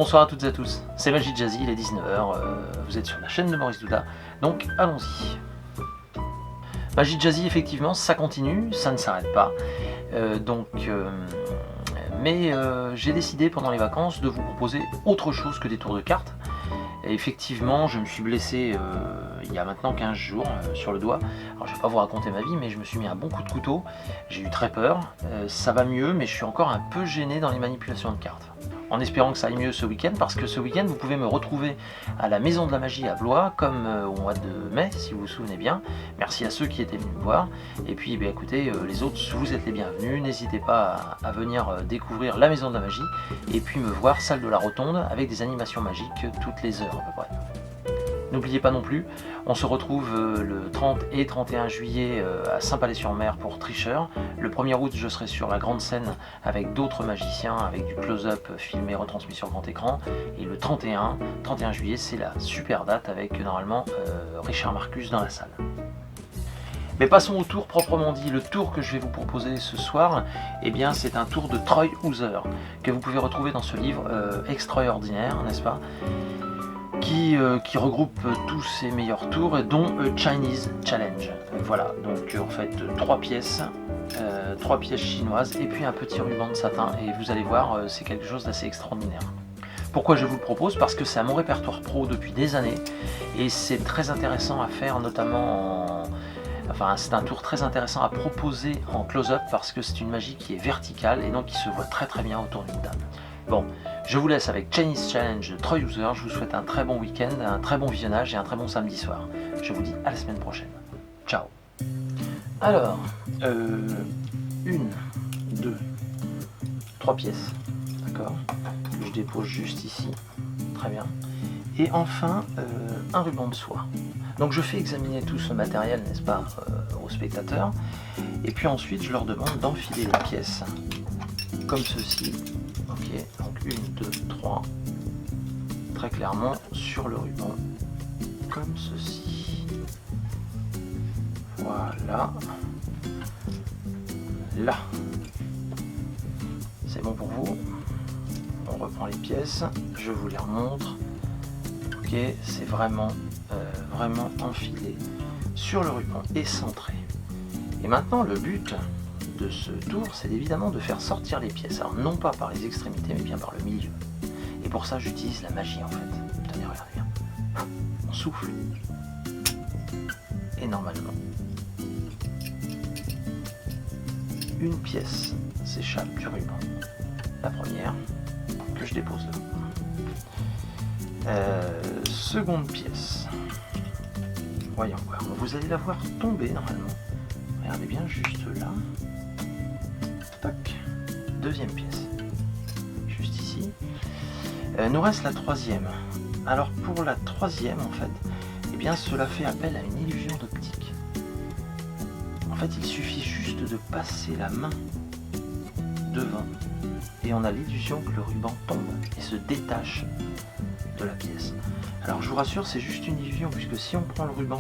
Bonsoir à toutes et à tous, c'est Magic Jazzy, il est 19h, vous êtes sur la chaîne de Maurice Douda, donc allons-y. Magic Jazzy, effectivement, ça continue, ça ne s'arrête pas, mais j'ai décidé pendant les vacances de vous proposer autre chose que des tours de cartes. Et effectivement, je me suis blessé il y a maintenant 15 jours sur le doigt. Alors je vais pas vous raconter ma vie, mais je me suis mis un bon coup de couteau. J'ai eu très peur. Ça va mieux, mais je suis encore un peu gêné dans les manipulations de cartes. En espérant que ça aille mieux ce week-end, parce que ce week-end, vous pouvez me retrouver à la Maison de la Magie à Blois, comme au mois de mai, si vous vous souvenez bien. Merci à ceux qui étaient venus me voir. Et puis, écoutez, les autres, vous êtes les bienvenus. N'hésitez pas à venir découvrir la Maison de la Magie, et puis me voir, salle de la Rotonde, avec des animations magiques toutes les heures à peu près. N'oubliez pas non plus, on se retrouve le 30 et 31 juillet à Saint-Palais-sur-Mer pour Tricheur. Le 1er août, je serai sur la grande scène avec d'autres magiciens, avec du close-up filmé, retransmis sur grand écran. Et le 31 juillet, c'est la super date avec normalement Richard Marcus dans la salle. Mais passons au tour proprement dit. Le tour que je vais vous proposer ce soir, c'est un tour de Troy Houser, que vous pouvez retrouver dans ce livre extraordinaire, n'est-ce pas ? Qui regroupe tous ses meilleurs tours, dont Chinese Challenge. Voilà, donc en fait 3 pièces chinoises et puis un petit ruban de satin, et vous allez voir, c'est quelque chose d'assez extraordinaire. Pourquoi je vous le propose? Parce que c'est à mon répertoire pro depuis des années, et c'est très intéressant à faire, notamment c'est un tour très intéressant à proposer en close-up, parce que c'est une magie qui est verticale et donc qui se voit très très bien autour d'une table. Bon, je vous laisse avec Chinese Challenge de Troy Houser. Je vous souhaite un très bon week-end, un très bon visionnage et un très bon samedi soir. Je vous dis à la semaine prochaine. Ciao. Alors, 1, 2, 3 pièces, d'accord, que je dépose juste ici, très bien. Et enfin, un ruban de soie. Donc je fais examiner tout ce matériel, n'est-ce pas, aux spectateurs. Et puis ensuite, je leur demande d'enfiler les pièces, comme ceci. Ok, donc 1, 2, 3, très clairement sur le ruban, comme ceci. Voilà. Là. C'est bon pour vous. On reprend les pièces, je vous les remontre. Ok, c'est vraiment enfilé sur le ruban et centré. Et maintenant, le but de ce tour, c'est évidemment de faire sortir les pièces. Alors non pas par les extrémités, mais bien par le milieu. Et pour ça, j'utilise la magie en fait. Tenez, regardez bien. On souffle. Et normalement, une pièce s'échappe du ruban. La première, que je dépose là. Seconde pièce. Voyons voir. Vous allez la voir tomber normalement. Regardez bien, juste là. Tac. Deuxième pièce. Juste ici. Nous reste la troisième. Alors pour la troisième, en fait, cela fait appel à une illusion d'optique. En fait, il suffit juste de passer la main devant et on a l'illusion que le ruban tombe et se détache de la pièce. Alors je vous rassure, c'est juste une illusion, puisque si on prend le ruban,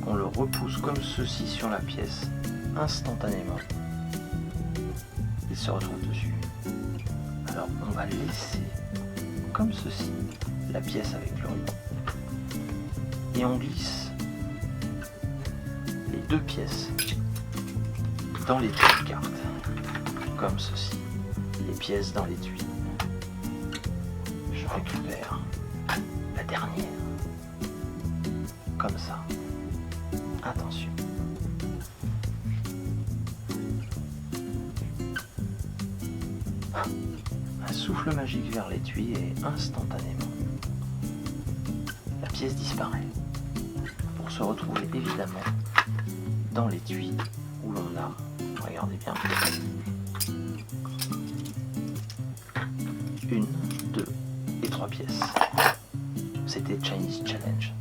qu'on le repousse comme ceci sur la pièce, instantanément, il se retrouve dessus. Alors on va laisser comme ceci la pièce avec le ruban et on glisse les 2 pièces dans l'étui de cartes, comme ceci, les pièces dans l'étui. Je récupère la dernière, comme ça. Attention. Un souffle magique vers l'étui et instantanément, la pièce disparaît pour se retrouver évidemment dans l'étui où l'on a, regardez bien, 1, 2 et 3 pièces. C'était Chinese Challenge.